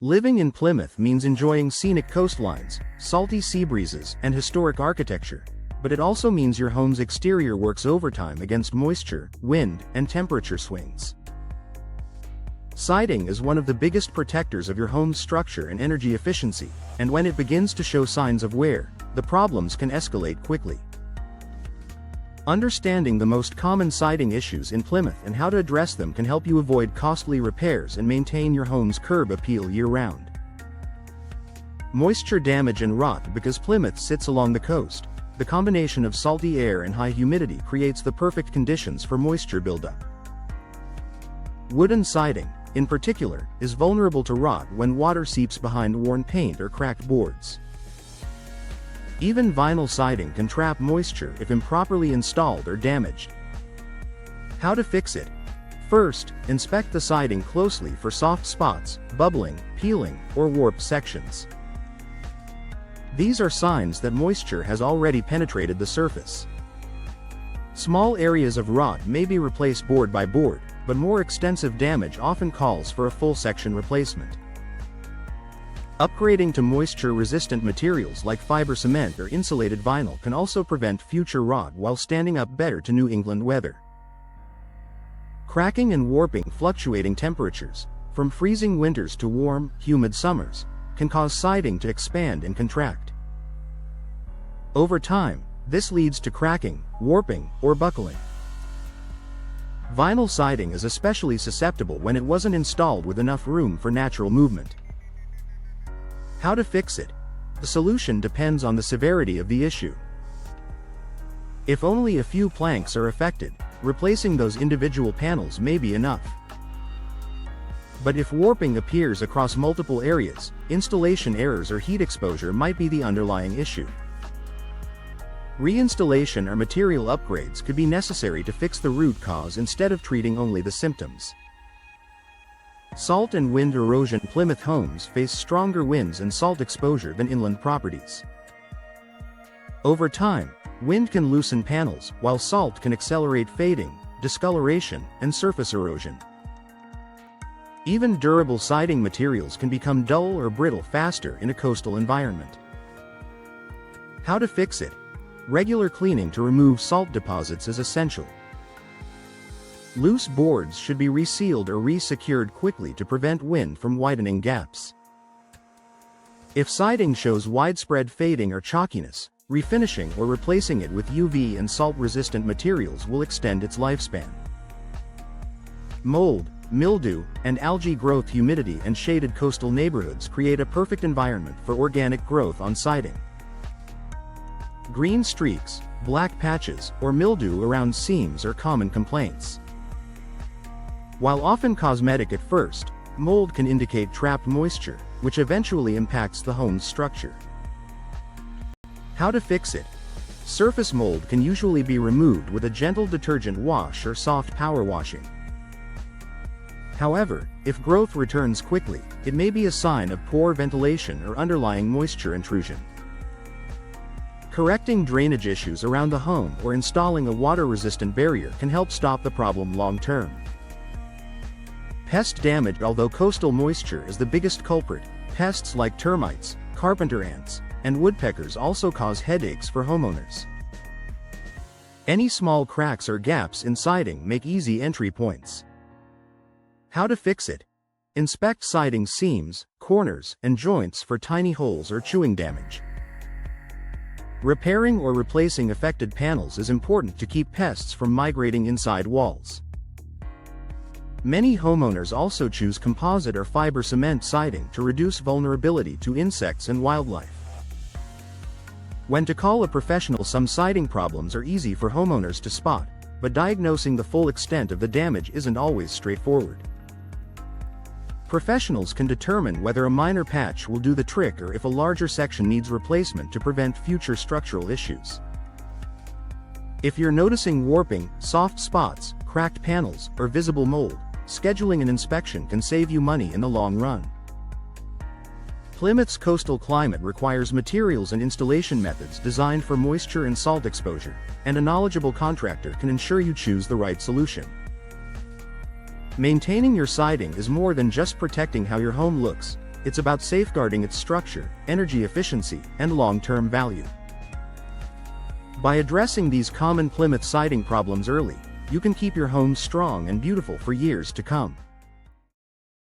Living in Plymouth means enjoying scenic coastlines, salty sea breezes, and historic architecture, but it also means your home's exterior works overtime against moisture, wind, and temperature swings. Siding is one of the biggest protectors of your home's structure and energy efficiency, and when it begins to show signs of wear, the problems can escalate quickly. Understanding the most common siding issues in Plymouth and how to address them can help you avoid costly repairs and maintain your home's curb appeal year-round. Moisture damage and rot. Because Plymouth sits along the coast, the combination of salty air and high humidity creates the perfect conditions for moisture buildup. Wooden siding, in particular, is vulnerable to rot when water seeps behind worn paint or cracked boards. Even vinyl siding can trap moisture if improperly installed or damaged. How to fix it? First, inspect the siding closely for soft spots, bubbling, peeling, or warped sections. These are signs that moisture has already penetrated the surface. Small areas of rot may be replaced board by board, but more extensive damage often calls for a full section replacement. Upgrading to moisture-resistant materials like fiber cement or insulated vinyl can also prevent future rot while standing up better to New England weather. Cracking and warping. Fluctuating temperatures, from freezing winters to warm, humid summers, can cause siding to expand and contract. Over time, this leads to cracking, warping, or buckling. Vinyl siding is especially susceptible when it wasn't installed with enough room for natural movement. How to fix it? The solution depends on the severity of the issue. If only a few planks are affected, replacing those individual panels may be enough. But if warping appears across multiple areas, installation errors or heat exposure might be the underlying issue. Reinstallation or material upgrades could be necessary to fix the root cause instead of treating only the symptoms. Salt and wind erosion. Plymouth homes face stronger winds and salt exposure than inland properties. Over time, wind can loosen panels, while salt can accelerate fading, discoloration, and surface erosion. Even durable siding materials can become dull or brittle faster in a coastal environment. How to fix it? Regular cleaning to remove salt deposits is essential. Loose boards should be resealed or re-secured quickly to prevent wind from widening gaps. If siding shows widespread fading or chalkiness, refinishing or replacing it with UV and salt-resistant materials will extend its lifespan. Mold, mildew, and algae growth. Humidity and shaded coastal neighborhoods create a perfect environment for organic growth on siding. Green streaks, black patches, or mildew around seams are common complaints. While often cosmetic at first, mold can indicate trapped moisture, which eventually impacts the home's structure. How to fix it? Surface mold can usually be removed with a gentle detergent wash or soft power washing. However, if growth returns quickly, it may be a sign of poor ventilation or underlying moisture intrusion. Correcting drainage issues around the home or installing a water-resistant barrier can help stop the problem long-term. Pest damage. Although coastal moisture is the biggest culprit, pests like termites, carpenter ants, and woodpeckers also cause headaches for homeowners. Any small cracks or gaps in siding make easy entry points. How to fix it? Inspect siding seams, corners, and joints for tiny holes or chewing damage. Repairing or replacing affected panels is important to keep pests from migrating inside walls. Many homeowners also choose composite or fiber cement siding to reduce vulnerability to insects and wildlife. When to call a professional? Some siding problems are easy for homeowners to spot, but diagnosing the full extent of the damage isn't always straightforward. Professionals can determine whether a minor patch will do the trick or if a larger section needs replacement to prevent future structural issues. If you're noticing warping, soft spots, cracked panels, or visible mold, scheduling an inspection can save you money in the long run. Plymouth's coastal climate requires materials and installation methods designed for moisture and salt exposure, and a knowledgeable contractor can ensure you choose the right solution. Maintaining your siding is more than just protecting how your home looks, it's about safeguarding its structure, energy efficiency, and long-term value. By addressing these common Plymouth siding problems early, you can keep your home strong and beautiful for years to come.